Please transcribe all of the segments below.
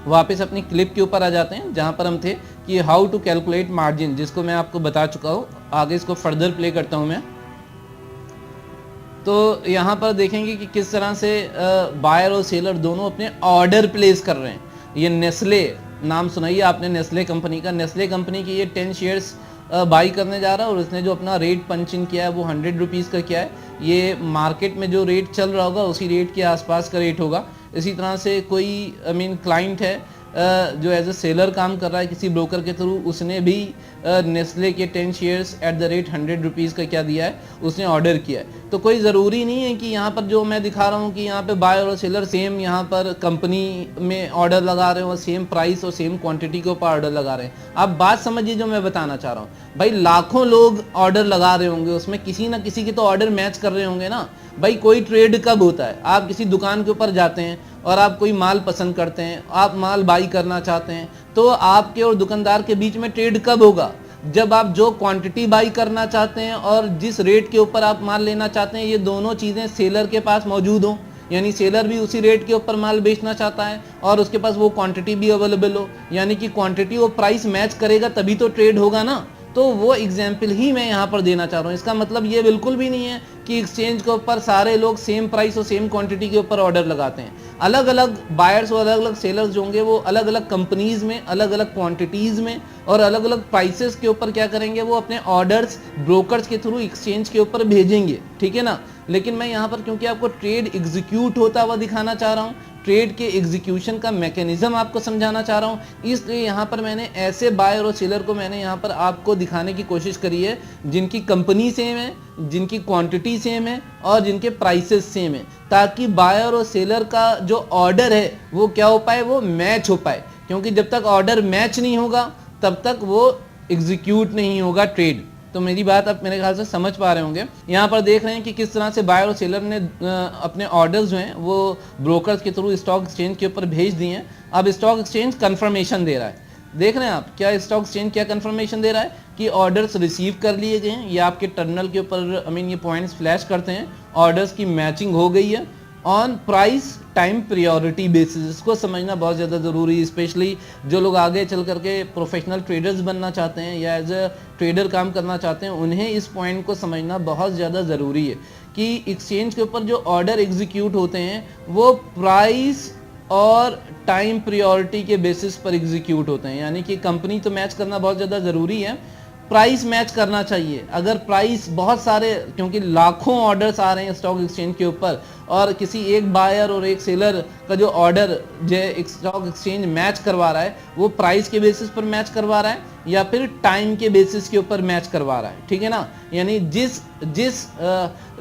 वापस अपनी क्लिप के ऊपर आ जाते हैं जहाँ पर हम थे कि हाउ टू कैलकुलेट मार्जिन, जिसको मैं आपको बता चुका हूँ। आगे इसको फर्दर प्ले करता हूँ मैं। तो यहाँ पर देखेंगे कि किस तरह से बायर और सेलर दोनों अपने ऑर्डर प्लेस कर रहे हैं। ये नेस्ले नाम सुनाइए आपने, नेस्ले कंपनी का। नेस्ले कंपनी की ये 10 शेयर्स बाई करने जा रहा है और उसने जो अपना रेट पंच इन किया है वो 100 रुपीज़ का किया है। ये मार्केट में जो रेट चल रहा होगा उसी रेट के आसपास का रेट होगा। इसी तरह से कोई क्लाइंट है जो एज ए सेलर काम कर रहा है किसी ब्रोकर के थ्रू, उसने भी नेस्ले के 10 shares at the rate 100 rupees का क्या दिया है, उसने ऑर्डर किया है। तो कोई ज़रूरी नहीं है कि यहाँ पर जो मैं दिखा रहा हूँ कि यहाँ पे बायर और सेलर सेम यहाँ पर कंपनी में ऑर्डर लगा रहे हो, सेम प्राइस और सेम क्वांटिटी के ऊपर ऑर्डर लगा रहे हैं। आप बात समझिए जो मैं बताना चाह रहा हूँ। भाई लाखों लोग ऑर्डर लगा रहे होंगे, उसमें किसी ना किसी के तो ऑर्डर मैच कर रहे होंगे ना। भाई कोई ट्रेड कब होता है, आप किसी दुकान के ऊपर जाते हैं और आप कोई माल पसंद करते हैं, आप माल बाई करना चाहते हैं, तो आपके और दुकानदार के बीच में ट्रेड कब होगा? जब आप जो क्वांटिटी बाई करना चाहते हैं और जिस रेट के ऊपर आप माल लेना चाहते हैं, ये दोनों चीज़ें सेलर के पास मौजूद हों। यानी सेलर भी उसी रेट के ऊपर माल बेचना चाहता है और उसके पास वो क्वांटिटी भी अवेलेबल हो, यानी कि क्वांटिटी और प्राइस मैच करेगा तभी तो ट्रेड होगा ना। तो वो एग्जाम्पल ही मैं यहाँ पर देना चाह रहा हूँ। इसका मतलब ये बिल्कुल भी नहीं है कि एक्सचेंज के ऊपर सारे लोग सेम प्राइस और सेम क्वांटिटी के ऊपर ऑर्डर लगाते हैं। अलग अलग बायर्स और अलग अलग सेलर्स जो होंगे वो अलग अलग कंपनीज में, अलग अलग क्वांटिटीज़ में और अलग अलग प्राइसेस के ऊपर क्या करेंगे, वो अपने ऑर्डर्स ब्रोकर्स के थ्रू एक्सचेंज के ऊपर भेजेंगे, ठीक है ना। लेकिन मैं यहाँ पर क्योंकि आपको ट्रेड एग्जीक्यूट होता हुआ दिखाना चाह रहा हूँ, ट्रेड के एग्जीक्यूशन का मैकेनिज्म आपको समझाना चाह रहा हूँ, इसलिए यहाँ पर मैंने ऐसे बायर और सेलर को मैंने यहाँ पर आपको दिखाने की कोशिश करी है जिनकी कंपनी सेम है, जिनकी क्वांटिटी सेम है और जिनके प्राइसेस सेम है, ताकि बायर और सेलर का जो ऑर्डर है वो क्या हो पाए, वो मैच हो पाए। क्योंकि जब तक ऑर्डर मैच नहीं होगा तब तक वो एग्जीक्यूट नहीं होगा ट्रेड। तो मेरी बात आप मेरे ख्याल से समझ पा रहे होंगे। यहाँ पर देख रहे हैं कि किस तरह से बायर और सेलर ने अपने ऑर्डर्स जो हैं वो ब्रोकर्स के थ्रू स्टॉक एक्सचेंज के ऊपर भेज दिए हैं। अब स्टॉक एक्सचेंज कंफर्मेशन दे रहा है। देख रहे हैं आप क्या स्टॉक एक्सचेंज क्या कंफर्मेशन दे रहा है कि ऑर्डर्स रिसीव कर लिए गए हैं। ये आपके टर्मिनल के ऊपर ये पॉइंट्स फ्लैश करते हैं, ऑर्डर्स की मैचिंग हो गई है on price time priority basis. इसको समझना बहुत ज़्यादा ज़रूरी है, स्पेशली जो लोग आगे चल करके प्रोफेशनल ट्रेडर्स बनना चाहते हैं या एज अ ट्रेडर काम करना चाहते हैं, उन्हें इस पॉइंट को समझना बहुत ज़्यादा ज़रूरी है कि एक्सचेंज के ऊपर जो ऑर्डर एग्जीक्यूट होते हैं वो प्राइस और टाइम प्रायोरिटी के बेसिस पर एग्जीक्यूट होते हैं। यानी कि कंपनी तो मैच करना बहुत ज़्यादा ज़रूरी है, प्राइस मैच करना चाहिए। अगर प्राइस बहुत सारे, क्योंकि लाखों ऑर्डर्स आ रहे हैं स्टॉक एक्सचेंज के ऊपर और किसी एक बायर और एक सेलर का जो ऑर्डर जो स्टॉक एक्सचेंज मैच करवा रहा है वो प्राइस के बेसिस पर मैच करवा रहा है या फिर टाइम के बेसिस के ऊपर मैच करवा रहा है, ठीक है ना। यानी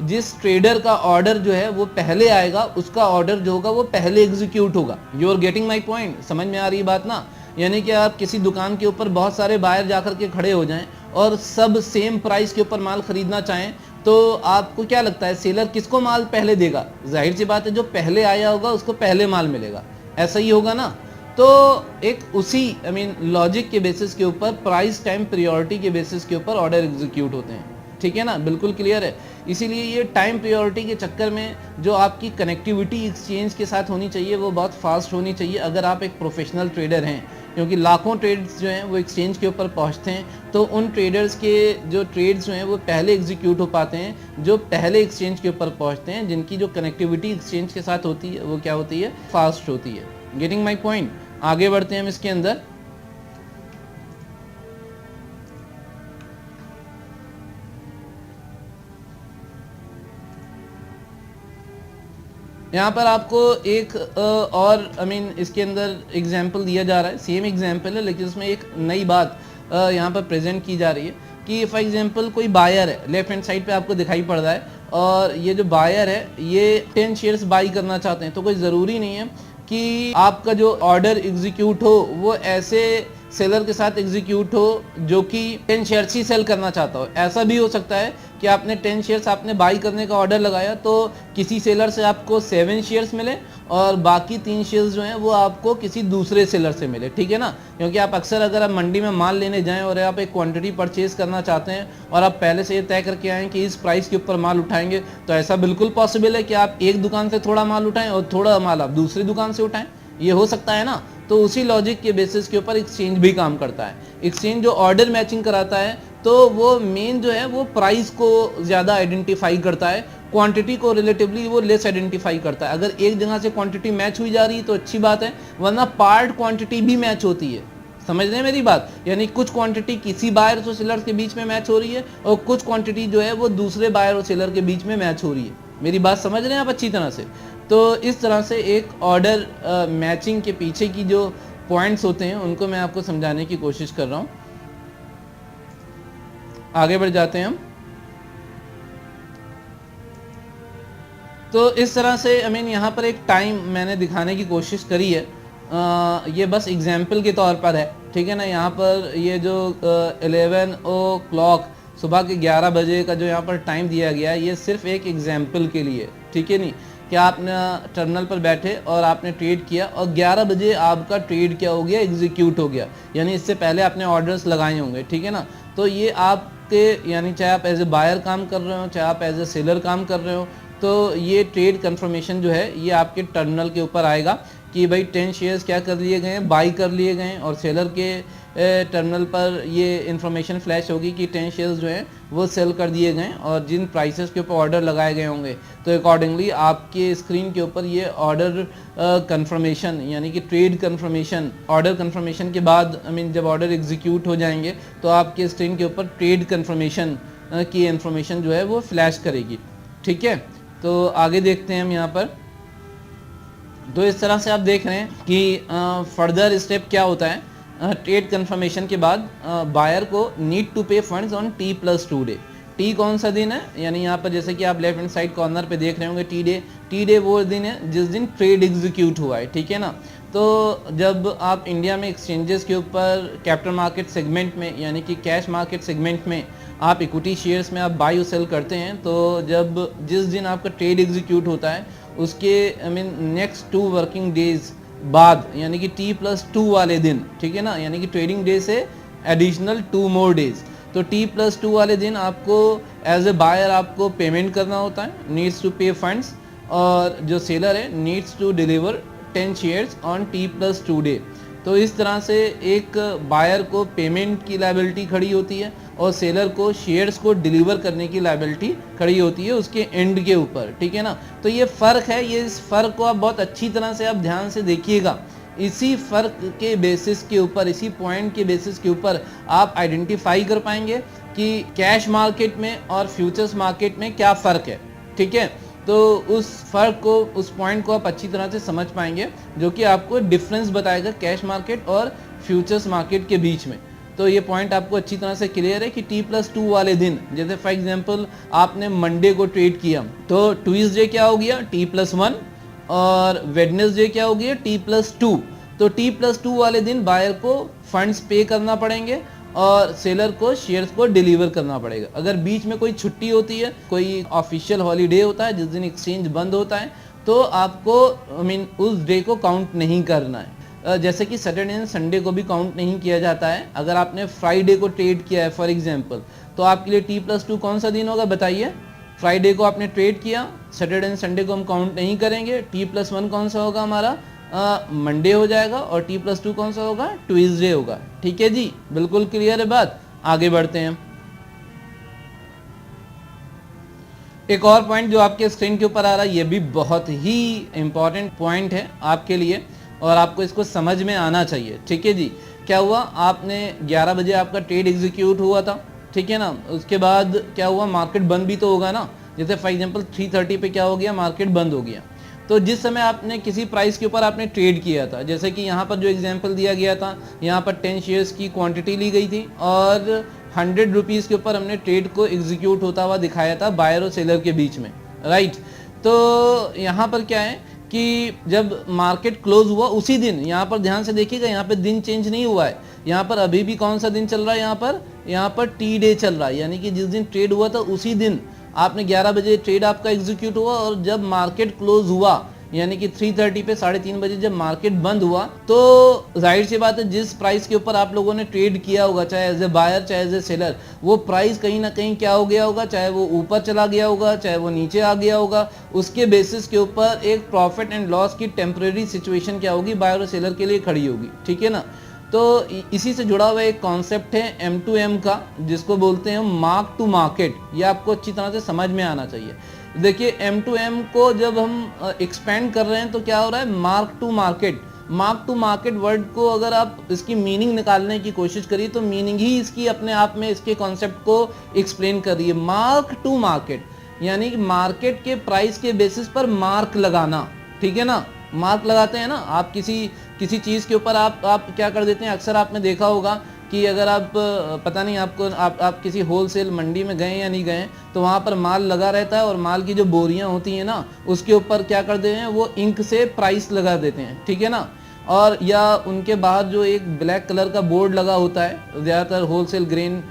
जिस ट्रेडर का ऑर्डर जो है वो पहले आएगा उसका ऑर्डर जो होगा वो पहले एग्जीक्यूट होगा। You are getting my point, समझ में आ रही बात ना। यानी कि आप किसी दुकान के ऊपर बहुत सारे बायर जाकर के खड़े हो जाएं और सब सेम प्राइस के ऊपर माल खरीदना चाहें तो आपको क्या लगता है सेलर किसको माल पहले देगा? जाहिर सी बात है जो पहले आया होगा उसको पहले माल मिलेगा, ऐसा ही होगा ना। तो एक उसी लॉजिक के बेसिस के ऊपर प्राइस टाइम प्रायोरिटी के बेसिस के ऊपर ऑर्डर एग्जीक्यूट होते हैं, ठीक है ना, बिल्कुल क्लियर है। इसीलिए ये टाइम प्रायोरिटी के चक्कर में जो आपकी कनेक्टिविटी एक्सचेंज के साथ होनी चाहिए वो बहुत फास्ट होनी चाहिए अगर आप एक प्रोफेशनल ट्रेडर हैं, क्योंकि लाखों ट्रेड्स जो हैं वो एक्सचेंज के ऊपर पहुंचते हैं। तो उन ट्रेडर्स के जो ट्रेड्स जो हैं वो पहले एग्जीक्यूट हो पाते हैं जो पहले एक्सचेंज के ऊपर पहुंचते हैं, जिनकी जो कनेक्टिविटी एक्सचेंज के साथ होती है वो क्या होती है, फास्ट होती है। Getting my point. आगे बढ़ते हैं हम इसके अंदर। यहाँ पर आपको एक और इसके अंदर एग्जाम्पल दिया जा रहा है, सेम एग्जाम्पल है लेकिन उसमें एक नई बात यहाँ पर प्रेजेंट की जा रही है कि फॉर एग्जाम्पल कोई बायर है, लेफ्ट हैंड साइड पे आपको दिखाई पड़ रहा है और ये जो बायर है ये 10 शेयर्स बाई करना चाहते हैं। तो कोई ज़रूरी नहीं है कि आपका जो ऑर्डर एग्जीक्यूट हो वो ऐसे सेलर के साथ एग्जीक्यूट हो जो कि 10 शेयर्स ही सेल करना चाहता हो। ऐसा भी हो सकता है कि आपने 10 शेयर्स आपने बाई करने का ऑर्डर लगाया तो किसी सेलर से आपको 7 शेयर्स मिले और बाकी 3 शेयर्स जो हैं वो आपको किसी दूसरे सेलर से मिले, ठीक है ना। क्योंकि आप अक्सर अगर आप मंडी में माल लेने जाएं और आप एक क्वांटिटी परचेज करना चाहते हैं और आप पहले से ये तय करके आएँ कि इस प्राइस के ऊपर माल उठाएंगे, तो ऐसा बिल्कुल पॉसिबल है कि आप एक दुकान से थोड़ा माल उठाएं और थोड़ा माल आप दूसरी दुकान से उठाएं। ये हो सकता है ना। तो उसी लॉजिक के बेसिस के ऊपर एक्सचेंज भी काम करता है। एक्सचेंज जो ऑर्डर मैचिंग कराता है तो वो मेन जो है वो प्राइस को ज़्यादा आइडेंटिफाई करता है, क्वांटिटी को रिलेटिवली वो लेस आइडेंटिफाई करता है। अगर एक जगह से क्वांटिटी मैच हुई जा रही है तो अच्छी बात है, वरना पार्ट क्वांटिटी भी मैच होती है। समझ रहे हैं मेरी बात? यानी कुछ क्वांटिटी किसी बायर्स और सेलर्स के बीच में मैच हो रही है और कुछ क्वांटिटी जो है वो दूसरे बायर और सेलर के बीच में मैच हो रही है। मेरी बात समझ रहे हैं आप अच्छी तरह से? तो इस तरह से एक ऑर्डर मैचिंग के पीछे की जो पॉइंट्स होते हैं उनको मैं आपको समझाने की कोशिश कर रहा हूँ। आगे बढ़ जाते हैं हम। तो इस तरह से यहाँ पर एक टाइम मैंने दिखाने की कोशिश करी है। ये बस एग्जाम्पल के तौर पर है, ठीक है ना। यहाँ पर ये जो 11 ओ क्लॉक सुबह के 11 बजे का जो यहाँ पर टाइम दिया गया है, ये सिर्फ एक एग्जाम्पल के लिए, ठीक है नहीं। कि आपने टर्मिनल पर बैठे और आपने ट्रेड किया और 11 बजे आपका ट्रेड क्या हो गया, एग्जीक्यूट हो गया, यानी इससे पहले आपने ऑर्डर्स लगाए होंगे, ठीक है ना। तो ये आपके यानी चाहे आप एज ए बायर काम कर रहे हो, चाहे आप एज ए सेलर काम कर रहे हो, तो ये ट्रेड कंफर्मेशन जो है ये आपके टर्मिनल के ऊपर आएगा कि भाई 10 शेयर्स क्या कर लिए गए हैं, बाई कर लिए गए हैं। और सेलर के टर्मिनल पर ये इन्फॉर्मेशन फ्लैश होगी कि 10 शेयर्स जो हैं वो सेल कर दिए गए हैं और जिन प्राइसेस के ऊपर ऑर्डर लगाए गए होंगे तो अकॉर्डिंगली आपके स्क्रीन के ऊपर ये ऑर्डर कंफर्मेशन यानी कि ट्रेड कंफर्मेशन, ऑर्डर कंफर्मेशन के बाद जब ऑर्डर एग्जीक्यूट हो जाएंगे तो आपके स्क्रीन के ऊपर ट्रेड कंफर्मेशन की इन्फॉर्मेशन जो है वो फ्लैश करेगी, ठीक है। तो आगे देखते हैं हम यहाँ पर। तो इस तरह से आप देख रहे हैं कि फर्दर स्टेप क्या होता है। ट्रेड कंफर्मेशन के बाद बायर को नीड टू पे funds on T+2 day. T कौन सा दिन है, यानी यहाँ पर जैसे कि आप लेफ्ट हैंड साइड कॉर्नर पे देख रहे होंगे टी डे वो दिन है जिस दिन ट्रेड एग्जीक्यूट हुआ है, ठीक है ना। तो जब आप इंडिया में एक्सचेंजेस के ऊपर कैपिटल मार्केट सेगमेंट में यानी कि कैश मार्केट सेगमेंट में आप इक्विटी शेयर्स में आप बाई और सेल करते हैं, तो जब जिस दिन आपका ट्रेड एग्जीक्यूट होता है उसके नेक्स्ट 2 वर्किंग डेज बाद यानी कि T+2 वाले दिन, ठीक है ना, यानी कि ट्रेडिंग डे से एडिशनल 2 मोर डेज। तो T+2 वाले दिन आपको एज ए बायर आपको पेमेंट करना होता है, नीड्स टू पे फंड्स, और जो सेलर है needs to deliver 10 shares on T+2 day. तो इस तरह से एक बायर को पेमेंट की लायबिलिटी खड़ी होती है और सेलर को शेयर्स को डिलीवर करने की लायबिलिटी खड़ी होती है उसके एंड के ऊपर, ठीक है ना। तो ये फ़र्क है, ये इस फ़र्क को आप बहुत अच्छी तरह से आप ध्यान से देखिएगा। इसी फ़र्क के बेसिस के ऊपर, इसी पॉइंट के बेसिस के ऊपर आप आइडेंटिफाई कर पाएंगे कि कैश मार्केट में और फ्यूचर्स मार्केट में क्या फ़र्क है, ठीक है। तो उस फ़र्क को, उस पॉइंट को आप अच्छी तरह से समझ पाएंगे जो कि आपको डिफरेंस बताएगा कैश मार्केट और फ्यूचर्स मार्केट के बीच में। तो ये पॉइंट आपको अच्छी तरह से क्लियर है कि T+2 वाले दिन, जैसे फॉर एग्जांपल आपने मंडे को ट्रेड किया तो ट्यूसडे क्या हो गया, T+1, और वेडनेसडे क्या हो गया, T+2। तो T+2 वाले दिन बायर को फंड्स पे करना पड़ेंगे और सेलर को शेयर्स को डिलीवर करना पड़ेगा। अगर बीच में कोई छुट्टी होती है, कोई ऑफिशियल हॉलीडे होता है जिस दिन एक्सचेंज बंद होता है, तो आपको उस डे को काउंट नहीं करना है। जैसे कि सैटरडे एंड संडे को भी काउंट नहीं किया जाता है। अगर आपने फ्राइडे को ट्रेड किया है फॉर एग्जांपल, तो आपके लिए T+2 कौन सा दिन होगा बताइए। फ्राइडे को आपने ट्रेड किया, सैटरडे एंड संडे को हम काउंट नहीं करेंगे। T+1 कौन सा होगा हमारा, मंडे हो जाएगा, और T+2 कौन सा होगा, ट्यूसडे होगा, ठीक है जी। बिल्कुल क्लियर है बात। आगे बढ़ते हैं। एक और पॉइंट जो आपके स्क्रीन के ऊपर आ रहा है, ये भी बहुत ही इंपॉर्टेंट पॉइंट है आपके लिए और आपको इसको समझ में आना चाहिए, ठीक है जी। क्या हुआ, आपने 11 बजे आपका ट्रेड एग्जीक्यूट हुआ था, ठीक है ना। उसके बाद क्या हुआ, मार्केट बंद भी तो होगा ना। जैसे फॉर एग्जांपल 3:30 पे क्या हो गया, मार्केट बंद हो गया। तो जिस समय आपने किसी प्राइस के ऊपर आपने ट्रेड किया था, जैसे कि यहाँ पर जो एग्जांपल दिया गया था, यहाँ पर 10 शेयर्स की क्वांटिटी ली गई थी और 100 रुपीज़ के ऊपर हमने ट्रेड को एग्जीक्यूट होता हुआ दिखाया था बायर और सेलर के बीच में, राइट। तो यहाँ पर क्या है कि जब मार्केट क्लोज हुआ उसी दिन, यहाँ पर ध्यान से देखिएगा, यहाँ पर दिन चेंज नहीं हुआ है। यहाँ पर अभी भी कौन सा दिन चल रहा है, यहाँ पर टी डे चल रहा है, यानी कि जिस दिन ट्रेड हुआ था उसी दिन आपने 11 बजे ट्रेड आपका एग्जीक्यूट हुआ और जब मार्केट क्लोज हुआ यानी कि 3:30 पे 3:30 बजे जब मार्केट बंद हुआ, तो जाहिर सी बात है जिस प्राइस के ऊपर आप लोगों ने ट्रेड किया होगा, चाहे एज ए बायर चाहे एज ए सेलर, वो प्राइस कहीं ना कहीं क्या हो गया होगा, चाहे वो ऊपर चला गया होगा चाहे वो नीचे आ गया होगा, उसके बेसिस के ऊपर एक प्रॉफिट एंड लॉस की टेम्परेरी सिचुएशन क्या होगी, बायर और सेलर के लिए खड़ी होगी। ठीक है ना। तो इसी से जुड़ा हुआ एक कॉन्सेप्ट है M2M का, जिसको बोलते हैं मार्क टू मार्केट। ये आपको अच्छी तरह से समझ में आना चाहिए। देखिए M2M को जब हम एक्सपेंड कर रहे हैं तो क्या हो रहा है, mark to market. Mark to market word को अगर आप इसकी मीनिंग निकालने की कोशिश करिए तो मीनिंग ही इसकी अपने आप में इसके कॉन्सेप्ट को एक्सप्लेन कर रही है। मार्क टू मार्केट यानी कि मार्केट के प्राइस के बेसिस पर मार्क लगाना। ठीक है ना, मार्क लगाते हैं ना आप किसी चीज़ के ऊपर आप क्या कर देते हैं, अक्सर आपने देखा होगा कि अगर आप पता नहीं आपको आप किसी होलसेल मंडी में गए या नहीं गए, तो वहाँ पर माल लगा रहता है और माल की जो बोरियाँ होती हैं ना, उसके ऊपर क्या कर देते हैं, वो इंक से प्राइस लगा देते हैं। ठीक है ना। और या उनके बाहर जो एक ब्लैक कलर का बोर्ड लगा होता है, ज़्यादातर होलसेल ग्रेन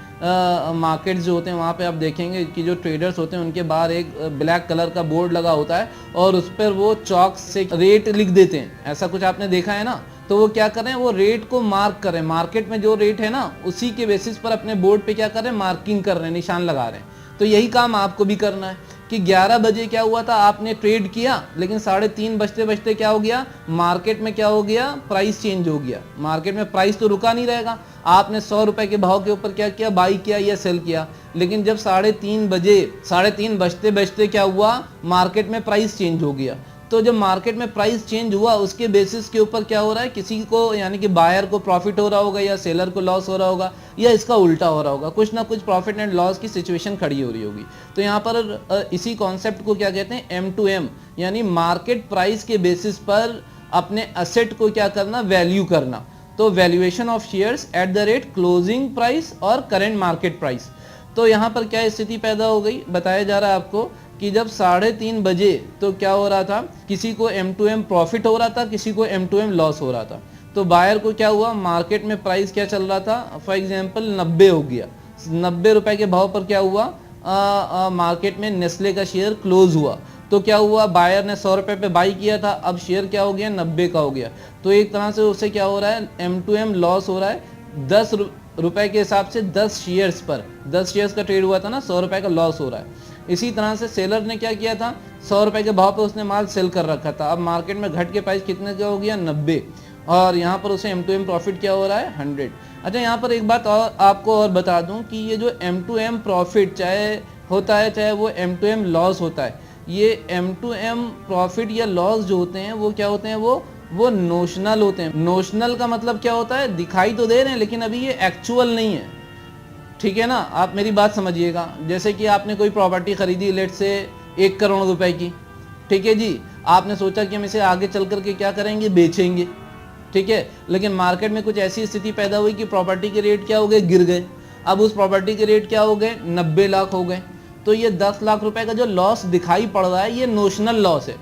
मार्केट जो होते हैं वहाँ पे आप देखेंगे कि जो ट्रेडर्स होते हैं उनके बाहर एक ब्लैक कलर का बोर्ड लगा होता है और उस पर वो चॉक से रेट लिख देते हैं। ऐसा कुछ आपने देखा है ना। तो वो क्या कर रहे हैं, वो रेट को मार्क कर रहे हैं, मार्केट में जो रेट है ना उसी के बेसिस पर अपने बोर्ड पे क्या कर रहे हैं, मार्किंग कर रहे हैं, निशान लगा रहे हैं। तो यही काम आपको भी करना है कि 11 बजे क्या हुआ था, आपने ट्रेड किया, लेकिन 3:30 बजते बजते क्या हो गया, मार्केट में क्या हो गया, प्राइस चेंज हो गया। मार्केट में प्राइस तो रुका नहीं रहेगा, आपने 100 रुपए के भाव के ऊपर क्या किया, बाई किया या सेल किया, लेकिन जब 3:30 बजते बजते क्या हुआ, मार्केट में प्राइस चेंज हो गया। तो जब मार्केट में प्राइस चेंज हुआ उसके बेसिस के ऊपर क्या हो रहा है, किसी को यानी कि बायर को प्रॉफिट हो रहा होगा या सेलर को लॉस हो रहा होगा या इसका उल्टा हो रहा होगा, कुछ ना कुछ प्रॉफिट एंड लॉस की सिचुएशन खड़ी हो रही होगी। तो यहाँ पर इसी कॉन्सेप्ट को क्या कहते हैं, M2M, यानी मार्केट प्राइस के बेसिस पर अपने असेट को क्या करना, वैल्यू करना। तो valuation of shares at the rate closing price और करेंट मार्केट प्राइस। तो यहाँ पर क्या स्थिति पैदा हो गई, बताया जा रहा है आपको कि जब 3:30 बजे तो क्या हो रहा था, किसी को M2M प्रॉफिट हो रहा था, किसी को M2M लॉस हो रहा था। तो बायर को क्या हुआ, मार्केट में प्राइस क्या चल रहा था, फॉर एग्जांपल 90 हो गया, 90 रुपए के भाव पर क्या हुआ, मार्केट में नेस्ले का शेयर क्लोज हुआ। तो क्या हुआ, बायर ने 100 रुपए पे बाई किया था, अब शेयर क्या हो गया, 90 का हो गया। तो एक तरह से उससे क्या हो रहा है, M2M लॉस हो रहा है। 10 रुपए के हिसाब से 10 शेयर्स पर, 10 शेयर्स का ट्रेड हुआ था ना, 100 रुपए का लॉस हो रहा है। इसी तरह से सेलर ने क्या किया था, 100 रुपए के भाव पे उसने माल सेल कर रखा था, अब मार्केट में घट के प्राइस कितने का हो गया, 90, और यहाँ पर उसे M2M प्रॉफिट क्या हो रहा है, 100। अच्छा, यहाँ पर एक बात और आपको और बता दूं कि ये जो M2M प्रॉफिट चाहे होता है चाहे वो M2M लॉस होता है, ये M2M प्रॉफिट या लॉस जो होते हैं वो क्या होते हैं, वो नोशनल होते हैं। नोशनल का मतलब क्या होता है, दिखाई तो दे रहे हैं लेकिन अभी ये एक्चुअल नहीं है। ठीक है ना, आप मेरी बात समझिएगा। जैसे कि आपने कोई प्रॉपर्टी खरीदी, लेट से 1 करोड़ रुपए की, ठीक है जी, आपने सोचा कि हम इसे आगे चल करके क्या करेंगे, बेचेंगे, ठीक है, लेकिन मार्केट में कुछ ऐसी स्थिति पैदा हुई कि प्रॉपर्टी के रेट क्या हो गए, गिर गए। अब उस प्रॉपर्टी के रेट क्या हो गए, 90 लाख हो गए। तो ये 10 लाख रुपए का जो लॉस दिखाई पड़ रहा है, ये नोशनल लॉस है,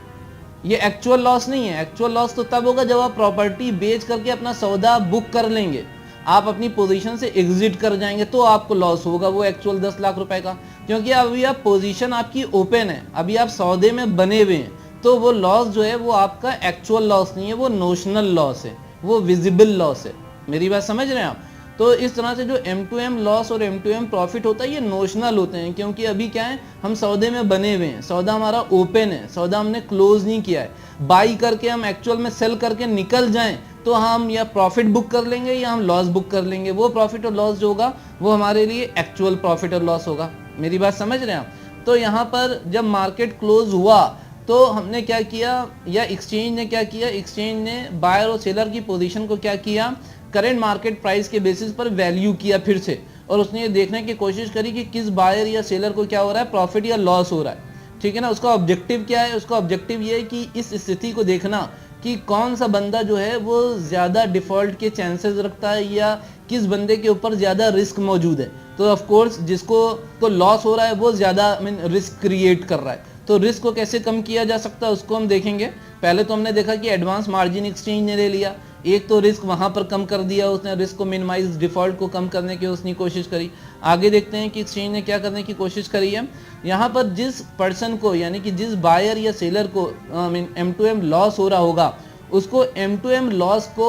ये एक्चुअल लॉस नहीं है। एक्चुअल लॉस तो तब होगा जब आप प्रॉपर्टी बेच करके अपना सौदा बुक कर लेंगे, आप अपनी पोजीशन से एग्जिट कर जाएंगे, तो आपको लॉस होगा वो एक्चुअल 10 लाख रुपए का, क्योंकि अभी आप पोजीशन आपकी ओपन है, अभी आप सौदे में बने हुए हैं। तो वो लॉस जो है वो आपका एक्चुअल लॉस नहीं है, वो नोशनल लॉस है, वो विजिबल लॉस है। मेरी बात समझ रहे हैं आप। तो इस तरह से जो M2M लॉस और M2M प्रॉफिट होता है, ये नोशनल होते हैं, क्योंकि अभी क्या है, हम सौदे में बने हुए हैं, सौदा हमारा ओपन है, सौदा हमने क्लोज नहीं किया है। बाई करके हम एक्चुअल में सेल करके निकल जाएं तो हम या प्रॉफिट बुक कर लेंगे या हम लॉस बुक कर लेंगे। वो प्रॉफिट और लॉस जो होगा वो हमारे लिए एक्चुअल प्रॉफिट और लॉस होगा। मेरी बात समझ रहे हैं आप। तो यहाँ पर जब मार्केट क्लोज हुआ तो हमने क्या किया, या एक्सचेंज ने क्या किया, एक्सचेंज ने बायर और सेलर की पोजीशन को क्या किया, करेंट मार्केट प्राइस के बेसिस पर वैल्यू किया फिर से, और उसने ये देखने की कोशिश करी कि किस बायर या सेलर को क्या हो रहा है, प्रॉफिट या लॉस हो रहा है। ठीक है ना। उसका ऑब्जेक्टिव क्या है, उसका ऑब्जेक्टिव ये है कि इस स्थिति को देखना कि कौन सा बंदा जो है वो ज़्यादा डिफॉल्ट के चांसेस रखता है या किस बंदे के ऊपर ज़्यादा रिस्क मौजूद है। तो ऑफ कोर्स जिसको लॉस हो रहा है वो ज़्यादा रिस्क क्रिएट कर रहा है। तो रिस्क को कैसे कम किया जा सकता है उसको हम देखेंगे। पहले तो हमने देखा कि एडवांस मार्जिन एक्सचेंज ने ले लिया, एक तो रिस्क वहां पर कम कर दिया उसने, रिस्क को मिनिमाइज, डिफॉल्ट को कम करने की उसने कोशिश करी। आगे देखते हैं कि एक्सचेंज ने क्या करने की कोशिश करी है। यहाँ पर जिस पर्सन को, यानी कि जिस बायर या सेलर को M2M लॉस हो रहा होगा, उसको M2M लॉस को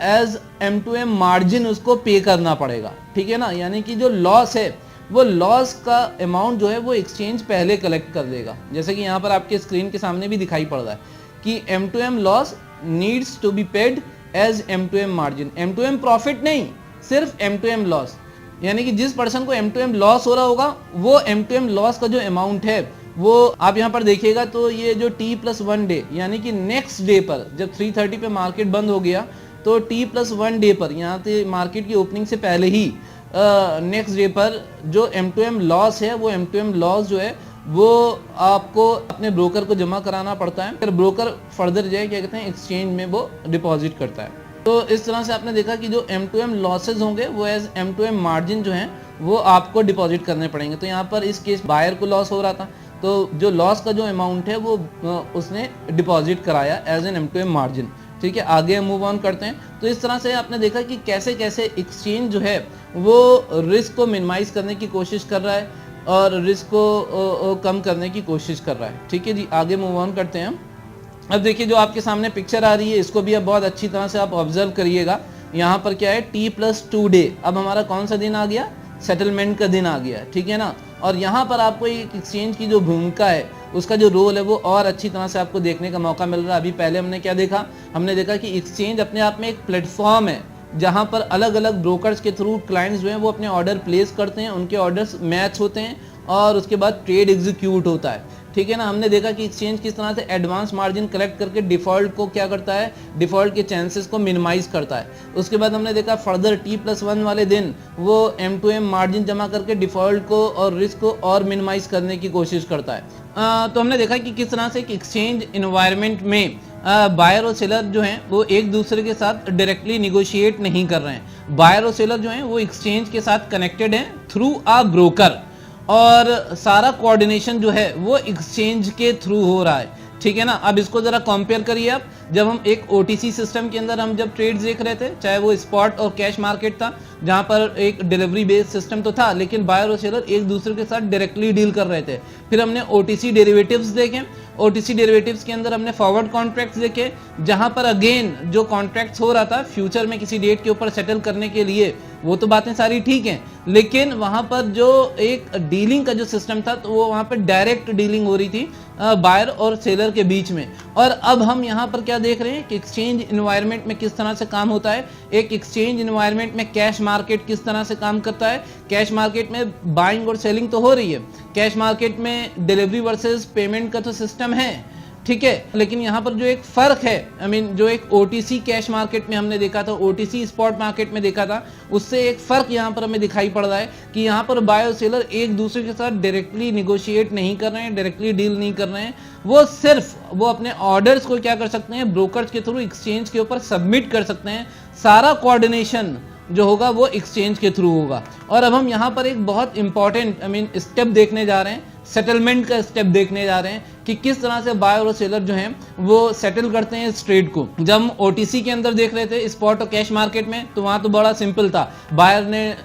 एज M2M मार्जिन उसको पे करना पड़ेगा, ठीक है ना। यानी कि जो लॉस है वो लॉस का अमाउंट जो है वो एक्सचेंज पहले कलेक्ट कर देगा। जैसे कि यहाँ पर आपके स्क्रीन के सामने भी दिखाई पड़ रहा है कि M2M loss needs to be paid as M2M margin. M2M profit नहीं, सिर्फ M2M लॉस। यानी कि जिस पर्सन को M2M लॉस हो रहा होगा वो M2M लॉस का जो अमाउंट है वो आप यहाँ पर देखिएगा तो ये जो T+1 डे, यानी कि नेक्स्ट डे पर जब 3:30 पे मार्केट बंद हो गया तो T+1 डे पर, यहाँ से मार्केट की ओपनिंग से पहले ही नेक्स्ट डे पर जो M2M लॉस है वो M2M लॉस जो है वो आपको अपने ब्रोकर को जमा कराना पड़ता है। फिर ब्रोकर फर्दर जो है क्या कहते हैं एक्सचेंज में वो डिपॉजिट करता है। तो इस तरह से आपने देखा कि जो M2M लॉसेज होंगे वो एज M2M मार्जिन जो हैं वो आपको डिपॉजिट करने पड़ेंगे। तो यहाँ पर इस केस बायर को लॉस हो रहा था तो जो लॉस का जो अमाउंट है वो उसने डिपॉजिट कराया एज एन M2M मार्जिन, ठीक है। आगे मूव ऑन करते हैं। तो इस तरह से आपने देखा कि कैसे कैसे एक्सचेंज जो है वो रिस्क को मिनिमाइज करने की कोशिश कर रहा है और रिस्क को कम करने की कोशिश कर रहा है, ठीक है जी। आगे मूव ऑन करते हैं। अब देखिए जो आपके सामने पिक्चर आ रही है इसको भी अब बहुत अच्छी तरह से आप ऑब्जर्व करिएगा। यहाँ पर क्या है T+2 डे, अब हमारा कौन सा दिन आ गया, सेटलमेंट का दिन आ गया, ठीक है ना। और यहाँ पर आपको एक एक्सचेंज की जो भूमिका है उसका जो रोल है वो और अच्छी तरह से आपको देखने का मौका मिल रहा है। अभी पहले हमने क्या देखा, हमने देखा कि एक्सचेंज अपने आप में एक प्लेटफॉर्म है जहाँ पर अलग अलग ब्रोकर्स के थ्रू क्लाइंट्स जो हैं वो अपने ऑर्डर प्लेस करते हैं, उनके ऑर्डर्स मैच होते हैं और उसके बाद ट्रेड एग्जीक्यूट होता है, ठीक है ना। हमने देखा कि एक्सचेंज किस तरह से एडवांस मार्जिन कलेक्ट करके डिफॉल्ट को क्या करता है, डिफॉल्ट के चांसेस को मिनिमाइज करता है। उसके बाद हमने देखा फर्दर T+1 वाले दिन वो M2M मार्जिन जमा करके डिफॉल्ट को और रिस्क को और मिनिमाइज करने की कोशिश करता है। तो हमने देखा कि किस तरह से एक एक्सचेंज इन्वायरमेंट में बायर और सेलर जो हैं वो एक दूसरे के साथ डायरेक्टली निगोशिएट नहीं कर रहे हैं। बायर और सेलर जो हैं वो एक्सचेंज के साथ कनेक्टेड हैं थ्रू अ ब्रोकर और सारा कोऑर्डिनेशन जो है वो एक्सचेंज के थ्रू हो रहा है, ठीक है ना। अब इसको जरा कंपेयर करिए आप, जब हम एक OTC सिस्टम के अंदर हम जब ट्रेड्स देख रहे थे, चाहे वो स्पॉट और कैश मार्केट था जहां पर एक डिलीवरी बेस्ड सिस्टम तो था लेकिन बायर और सेलर एक दूसरे के साथ डायरेक्टली डील कर रहे थे। फिर हमने OTC डेरिवेटिव्स देखे, OTC डेरिवेटिव्स के अंदर हमने फॉरवर्ड कॉन्ट्रैक्ट्स देखे जहां पर अगेन जो कॉन्ट्रैक्ट्स हो रहा था फ्यूचर में किसी डेट के ऊपर सेटल करने के लिए, वो तो बातें सारी ठीक हैं लेकिन वहां पर जो एक डीलिंग का जो सिस्टम था तो वो वहां पर डायरेक्ट डीलिंग हो रही थी बायर और सेलर के बीच में। और अब हम यहाँ पर क्या देख रहे हैं कि एक्सचेंज इन्वायरमेंट में किस तरह से काम होता है। एक एक्सचेंज इन्वायरमेंट में कैश मार्केट किस तरह से काम करता है। कैश मार्केट में बाइंग और सेलिंग तो हो रही है, कैश मार्केट में डिलीवरी वर्सेस पेमेंट का तो सिस्टम है, ठीक है। लेकिन यहाँ पर जो एक फर्क है, जो एक OTC कैश मार्केट में हमने देखा था, OTC स्पॉट मार्केट में देखा था, उससे एक फर्क यहाँ पर हमें दिखाई पड़ रहा है कि यहाँ पर बायर और सेलर एक दूसरे के साथ डायरेक्टली निगोशिएट नहीं कर रहे हैं, डायरेक्टली डील नहीं कर रहे हैं। वो सिर्फ वो अपने ऑर्डर्स को क्या कर सकते हैं, ब्रोकर्स के थ्रू एक्सचेंज के ऊपर सबमिट कर सकते हैं। सारा कोऑर्डिनेशन जो होगा वो एक्सचेंज के थ्रू होगा। और अब हम यहाँ पर एक बहुत इंपॉर्टेंट स्टेप देखने जा रहे हैं, सेटलमेंट का स्टेप देखने जा रहे हैं कि किस तरह से बायर और सेलर जो हैं वो सेटल करते हैं इस ट्रेड को। जब हम OTC के अंदर देख रहे थे स्पॉट और कैश मार्केट में तो वहां तो बड़ा सिंपल था, बायर ने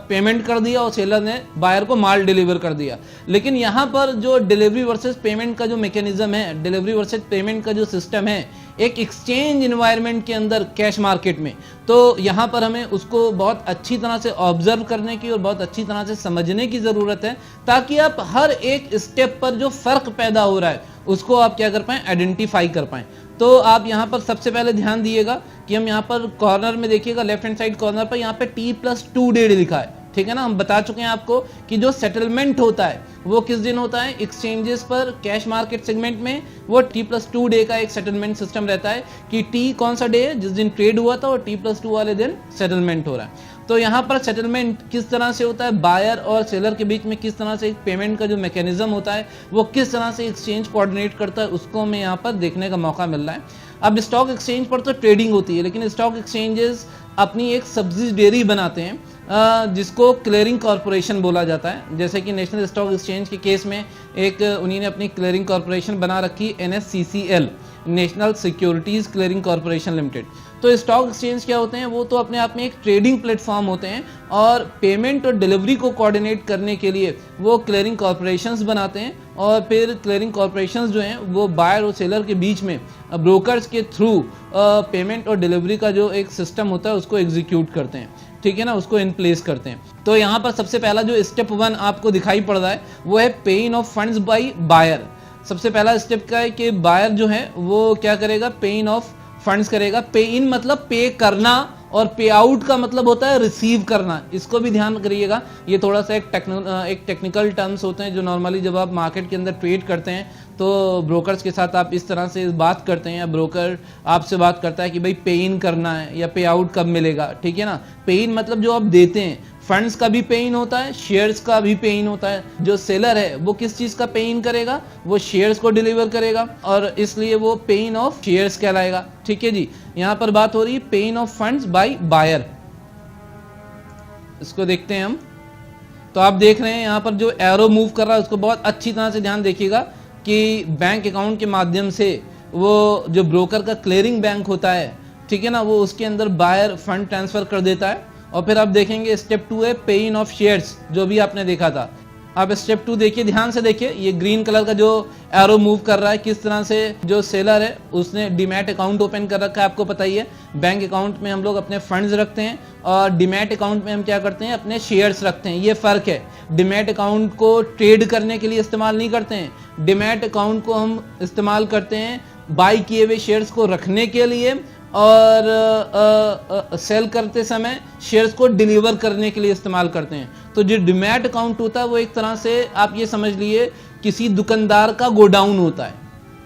पेमेंट कर दिया और सेलर ने बायर को माल डिलीवर कर दिया। लेकिन यहाँ पर जो डिलीवरी वर्सेस पेमेंट का जो मैकेनिज्म है, डिलीवरी वर्सेस पेमेंट का जो सिस्टम है एक एक्सचेंज इन्वायरमेंट के अंदर कैश मार्केट में, तो यहाँ पर हमें उसको बहुत अच्छी तरह से ऑब्जर्व करने की और बहुत अच्छी तरह से समझने की जरूरत है ताकि आप हर एक स्टेप पर जो फर्क पैदा हो रहा है उसको आप क्या कर पाएं, आइडेंटिफाई कर पाएं। तो आप यहाँ पर सबसे पहले ध्यान दिएगा कि हम यहाँ पर कॉर्नर में देखिएगा, लेफ्ट हैंड साइड कॉर्नर पर यहाँ पे T+2 डे लिखा है, ठीक है ना। हम बता चुके हैं आपको कि जो सेटलमेंट होता है वो किस दिन होता है, एक्सचेंजेस पर कैश मार्केट सेगमेंट में वो T+2 डे का एक सेटलमेंट सिस्टम रहता है कि T कौन सा डे है जिस दिन ट्रेड हुआ था और T+2 वाले दिन सेटलमेंट हो रहा है। तो यहाँ पर सेटलमेंट किस तरह से होता है, बायर और सेलर के बीच में किस तरह से एक पेमेंट का जो मैकेनिज्म होता है वो किस तरह से एक्सचेंज कोऑर्डिनेट करता है उसको हमें यहाँ पर देखने का मौका मिल रहा है। अब स्टॉक एक्सचेंज पर तो ट्रेडिंग होती है लेकिन स्टॉक एक्सचेंजेस अपनी एक सब्सिडियरी बनाते हैं जिसको क्लियरिंग कॉरपोरेशन बोला जाता है। जैसे कि नेशनल स्टॉक एक्सचेंज के केस में एक उन्हीं ने अपनी क्लियरिंग कॉरपोरेशन बना रखी NSCCL, national securities clearing corporation limited. तो स्टॉक एक्सचेंज क्या होते हैं, वो तो अपने आप में एक ट्रेडिंग प्लेटफॉर्म होते हैं और पेमेंट और डिलीवरी को कोऑर्डिनेट करने के लिए वो क्लियरिंग कॉर्पोरेशंस बनाते हैं और फिर क्लियरिंग कॉर्पोरेशंस जो हैं वो बायर और सेलर के बीच में ब्रोकर्स के थ्रू पेमेंट और डिलीवरी का जो एक सिस्टम होता है उसको एग्जीक्यूट करते हैं, ठीक है ना, उसको इन प्लेस करते हैं। तो यहाँ पर सबसे पहला जो स्टेप 1 आपको दिखाई पड़ रहा है वो है paying off funds by buyer. सबसे पहला स्टेप क्या है कि बायर जो है वो क्या करेगा, पेइंग ऑफ फंड्स करेगा। पे इन मतलब पे करना और पे आउट का मतलब होता है रिसीव करना। इसको भी ध्यान करिएगा, ये थोड़ा सा एक टेक्निकल टर्म्स होते हैं जो नॉर्मली जब आप मार्केट के अंदर ट्रेड करते हैं तो ब्रोकर्स के साथ आप इस तरह से बात करते हैं या ब्रोकर आपसे बात करता है कि भाई पे इन करना है या पे आउट कब मिलेगा, ठीक है ना। पे इन मतलब जो आप देते हैं, फंड्स का भी पे इन होता है, शेयर्स का भी पे इन होता है। जो सेलर है वो किस चीज का पे इन करेगा, वो शेयर्स को डिलीवर करेगा और इसलिए वो पे इन ऑफ शेयर्स कहलाएगा, ठीक है जी। यहाँ पर बात हो रही है पे इन ऑफ फंड्स बाय बायर। इसको देखते हैं हम। तो आप देख रहे हैं यहाँ पर जो एरो मूव कर रहा है उसको बहुत अच्छी तरह से ध्यान देखिएगा कि बैंक अकाउंट के माध्यम से वो जो ब्रोकर का क्लियरिंग बैंक होता है, ठीक है ना, वो उसके अंदर बायर फंड ट्रांसफर कर देता है। और फिर आप देखेंगे स्टेप 2 है पे इन ऑफ शेयर्स, जो भी आपने देखा था। आप स्टेप 2 देखिए, ध्यान से देखिए, ये ग्रीन कलर का जो एरो मूव कर रहा है किस तरह से जो सेलर है उसने डीमैट अकाउंट ओपन कर रखा है। आपको पता ही है बैंक अकाउंट में हम लोग अपने फंड्स रखते हैं और डीमैट अकाउंट में हम क्या करते हैं, अपने शेयर्स रखते हैं। ये फर्क है, डीमैट अकाउंट को ट्रेड करने के लिए इस्तेमाल नहीं करते हैं। डीमैट अकाउंट को हम इस्तेमाल करते हैं बाई किए हुए शेयर्स को रखने के लिए और सेल करते समय शेयर्स को डिलीवर करने के लिए इस्तेमाल करते हैं। तो जो डीमैट अकाउंट होता है वो एक तरह से आप ये समझ लिए किसी दुकानदार का गोडाउन होता है।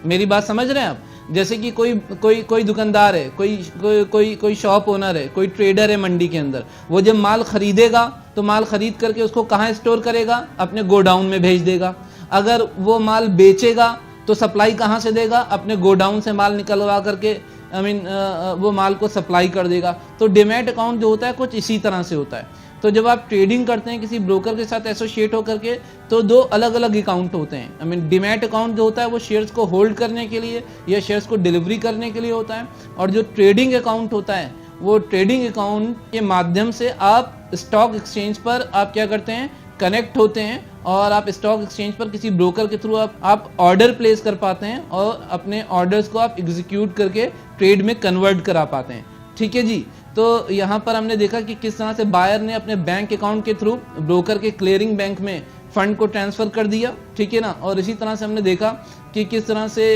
मेरी बात समझ रहे हैं आप? जैसे कि कोई दुकानदार है, कोई शॉप ओनर है, कोई ट्रेडर है मंडी के अंदर, वो जब माल खरीदेगा तो माल खरीद करके उसको कहाँ स्टोर करेगा, अपने गोडाउन में भेज देगा। अगर वो माल बेचेगा तो सप्लाई कहाँ से देगा, अपने गोडाउन से माल निकलवा करके वो माल को सप्लाई कर देगा। तो डीमैट अकाउंट जो होता है कुछ इसी तरह से होता है। तो जब आप ट्रेडिंग करते हैं किसी ब्रोकर के साथ एसोसिएट होकर के तो दो अलग अलग अकाउंट होते हैं। डीमैट अकाउंट जो होता है वो शेयर्स को होल्ड करने के लिए या शेयर्स को डिलीवरी करने के लिए होता है, और जो ट्रेडिंग अकाउंट होता है वो ट्रेडिंग अकाउंट के माध्यम से आप स्टॉक एक्सचेंज पर आप क्या करते हैं, कनेक्ट होते हैं और आप स्टॉक एक्सचेंज पर किसी ब्रोकर के थ्रू आप ऑर्डर प्लेस कर पाते हैं और अपने ऑर्डर्स को आप एग्जीक्यूट करके ट्रेड में कन्वर्ट करा पाते हैं, ठीक है जी। तो यहाँ पर हमने देखा कि किस तरह से बायर ने अपने बैंक अकाउंट के थ्रू ब्रोकर के क्लियरिंग बैंक में फंड को ट्रांसफर कर दिया, ठीक है ना। और इसी तरह से हमने देखा कि किस तरह से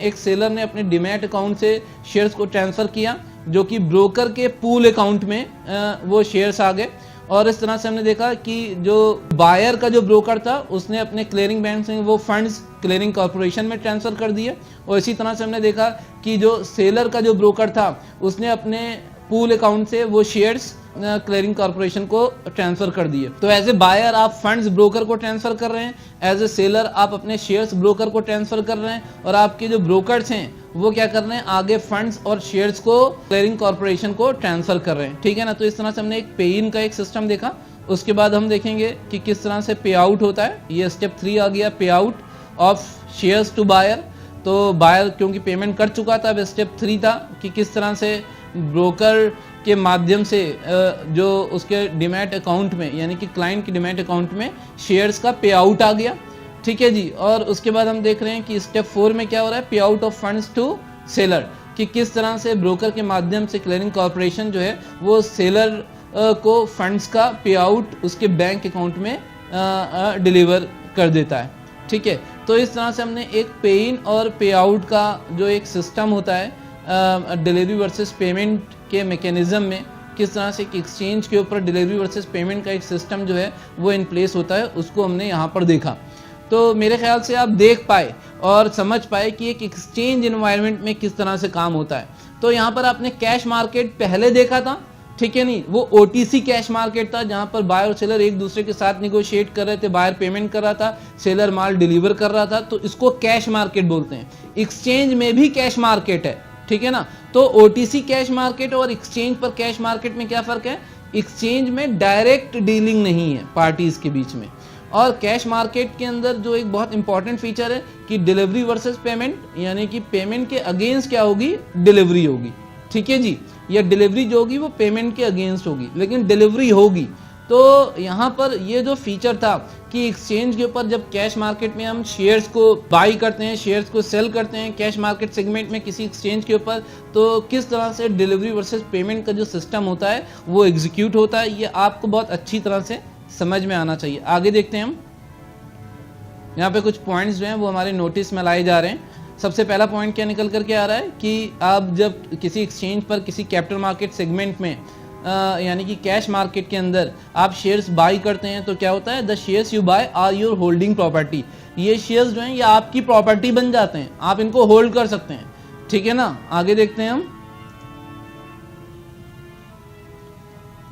एक सेलर ने अपने डीमैट अकाउंट से शेयर्स को ट्रांसफर किया जो कि ब्रोकर के पूल अकाउंट में वो शेयर्स आ गए। और इस तरह से हमने देखा कि जो बायर का जो ब्रोकर था उसने अपने क्लियरिंग बैंक से वो फंड्स क्लियरिंग कॉर्पोरेशन में ट्रांसफर कर दिए, और इसी तरह से हमने देखा कि जो सेलर का जो ब्रोकर था उसने अपने पूल अकाउंट से वो शेयर्स क्लियरिंग कॉर्पोरेशन को ट्रांसफर कर दिए। तो एज ए बायर आप फंड्स ब्रोकर को ट्रांसफर कर रहे हैं, एज ए सेलर आप अपने शेयर्स ब्रोकर को ट्रांसफर कर रहे हैं, और आपके जो ब्रोकर्स हैं वो क्या कर रहे हैं, आगे फंड्स और शेयर्स को क्लियरिंग कॉर्पोरेशन को ट्रांसफर कर रहे हैं, ठीक है ना। तो इस तरह से हमने एक पे इन का एक सिस्टम देखा। उसके बाद हम देखेंगे कि किस तरह से पे आउट होता है। ये स्टेप 3 आ गया, pay out of shares to buyer. तो बायर क्योंकि पेमेंट कर चुका था, अब स्टेप 3 था कि किस तरह से ब्रोकर के माध्यम से जो उसके डीमैट अकाउंट में यानी कि क्लाइंट के डीमैट अकाउंट में शेयर्स का पे आउट आ गया, ठीक है जी। और उसके बाद हम देख रहे हैं कि स्टेप 4 में क्या हो रहा है, pay out of funds to seller, कि किस तरह से ब्रोकर के माध्यम से क्लियरिंग कॉर्पोरेशन जो है वो सेलर को फंड्स का पे आउट उसके बैंक अकाउंट में डिलीवर कर देता है, ठीक है। तो इस तरह से हमने एक पे इन और पे आउट का जो एक सिस्टम होता है डिलीवरी वर्सेस पेमेंट के मैकेनिज्म में, किस तरह से एक्सचेंज के ऊपर डिलीवरी वर्सेस पेमेंट का एक सिस्टम जो है वो इन प्लेस होता है, उसको हमने यहाँ पर देखा। तो मेरे ख्याल से आप देख पाए और समझ पाए कि एक एक्सचेंज एनवायरनमेंट में किस तरह से काम होता है। तो यहाँ पर आपने कैश मार्केट पहले देखा था, ठीक है नहीं, वो OTC कैश मार्केट था जहाँ पर बायर और सेलर एक दूसरे के साथ निगोशिएट कर रहे थे, बायर पेमेंट कर रहा था, सेलर माल डिलीवर कर रहा था, तो इसको कैश मार्केट बोलते हैं। एक्सचेंज में भी कैश मार्केट है, ठीक है ना। तो OTC कैश मार्केट और एक्सचेंज पर कैश मार्केट में क्या फर्क है, एक्सचेंज में डायरेक्ट डीलिंग नहीं है पार्टीज के बीच में, और कैश मार्केट के अंदर जो एक बहुत इंपॉर्टेंट फीचर है कि डिलीवरी वर्सेस पेमेंट, यानी कि पेमेंट के अगेंस्ट क्या होगी, डिलीवरी होगी। ठीक है जी, या डिलीवरी जो होगी वो पेमेंट के अगेंस्ट होगी, लेकिन डिलीवरी होगी। तो यहाँ पर ये जो फीचर था कि एक्सचेंज के ऊपर जब कैश मार्केट में हम शेयर्स को बाई करते हैं, शेयर्स को सेल करते हैं कैश मार्केट सेगमेंट में किसी एक्सचेंज के ऊपर, तो किस तरह से डिलीवरी वर्सेस पेमेंट का जो सिस्टम होता है वो एग्जीक्यूट होता है, ये आपको बहुत अच्छी तरह से समझ में आना चाहिए। आगे देखते हैं हम, यहाँ पे कुछ पॉइंट्स जो हैं वो हमारे नोटिस में लाए जा रहे हैं। सबसे पहला पॉइंट क्या निकल करके आ रहा है कि आप जब किसी एक्सचेंज पर किसी कैपिटल मार्केट सेगमेंट में यानी कि कैश मार्केट के अंदर आप शेयर्स बाई करते हैं तो क्या होता है, the shares you buy are your holding property. ये शेयर्स जो हैं ये आपकी प्रॉपर्टी बन जाते हैं, आप इनको होल्ड कर सकते हैं। ठीक है ना, आगे देखते हैं हम।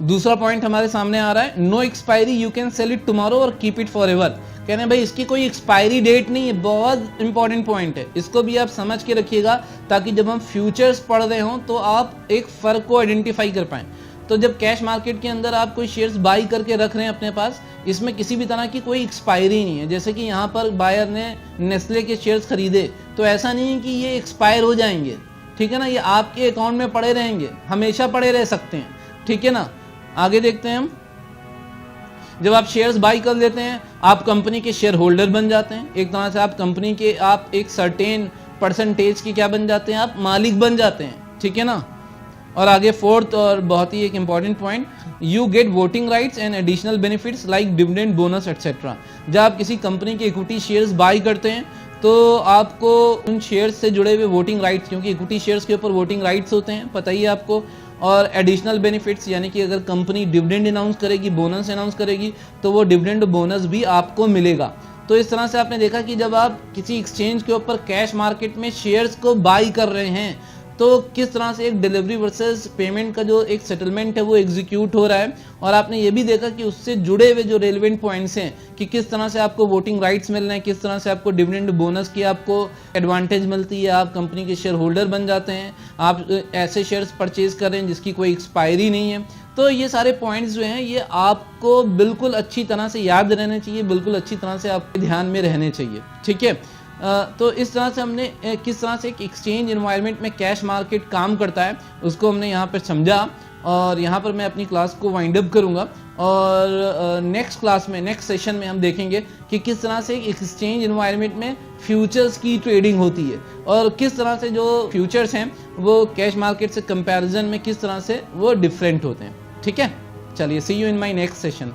दूसरा पॉइंट हमारे सामने आ रहा है, no expiry, you can sell it tomorrow और कीप इट फॉर एवर। कहने हैं भाई इसकी कोई एक्सपायरी डेट नहीं है, बहुत इंपॉर्टेंट पॉइंट है, इसको भी आप समझ के रखिएगा ताकि जब हम फ्यूचर्स पढ़ रहे हों तो आप एक फर्क को आइडेंटिफाई कर पाएं। तो जब कैश मार्केट के अंदर आप कोई शेयर्स बाई करके रख रहे हैं अपने पास, इसमें किसी भी तरह की कोई एक्सपायरी नहीं है। जैसे कि यहाँ पर बायर ने नेस्ले के शेयर्स खरीदे तो ऐसा नहीं है कि ये एक्सपायर हो जाएंगे, ठीक है ना, ये आपके अकाउंट में पड़े रहेंगे, हमेशा पड़े रह सकते हैं। ठीक है ना, आगे देखते हैं हम। जब आप शेयर्स बाई कर लेते हैं आप कंपनी के शेयर होल्डर बन जाते हैं, एक तरह से आप कंपनी के आप एक सर्टेन परसेंटेज के क्या बन जाते हैं, आप मालिक बन जाते हैं। ठीक है ना, और आगे फोर्थ और बहुत ही एक important point, you get voting rights and additional benefits like dividend, bonus etcetera. जब आप किसी कंपनी के इक्विटी शेयर्स बाई करते हैं तो आपको उन शेयर्स से जुड़े हुए वोटिंग राइट्स, क्योंकि इक्विटी शेयर्स के ऊपर वोटिंग राइट्स होते हैं, पता ही है आपको, और एडिशनल बेनिफिट्स, यानी कि अगर कंपनी डिविडेंड अनाउंस करेगी, बोनस अनाउंस करेगी तो वो डिविडेंड बोनस भी आपको मिलेगा। तो इस तरह से आपने देखा कि जब आप किसी एक्सचेंज के ऊपर कैश मार्केट में शेयर्स को बाई कर रहे हैं तो किस तरह से एक डिलीवरी वर्सेस पेमेंट का जो एक सेटलमेंट है वो एग्जीक्यूट हो रहा है। और आपने ये भी देखा कि उससे जुड़े हुए जो रेलेवेंट पॉइंट्स हैं कि किस तरह से आपको वोटिंग राइट्स मिल रहे हैं, किस तरह से आपको डिविडेंड बोनस की आपको एडवांटेज मिलती है, आप कंपनी के शेयर होल्डर बन जाते हैं, आप ऐसे शेयर्स परचेज कर रहे हैं जिसकी कोई एक्सपायरी नहीं है। तो ये सारे पॉइंट्स जो हैं ये आपको बिल्कुल अच्छी तरह से याद रहने चाहिए, बिल्कुल अच्छी तरह से आपके ध्यान में रहने चाहिए। ठीक है, तो इस तरह से हमने किस तरह से एक एक्सचेंज एनवायरनमेंट में कैश मार्केट काम करता है उसको हमने यहाँ पर समझा, और यहाँ पर मैं अपनी क्लास को वाइंड अप करूँगा। और नेक्स्ट क्लास में, नेक्स्ट सेशन में हम देखेंगे कि किस तरह से एक एक्सचेंज एनवायरनमेंट में फ्यूचर्स की ट्रेडिंग होती है और किस तरह से जो फ्यूचर्स हैं वो कैश मार्केट से कंपैरिजन में किस तरह से वो डिफरेंट होते हैं। ठीक है, चलिए, see you in my next session.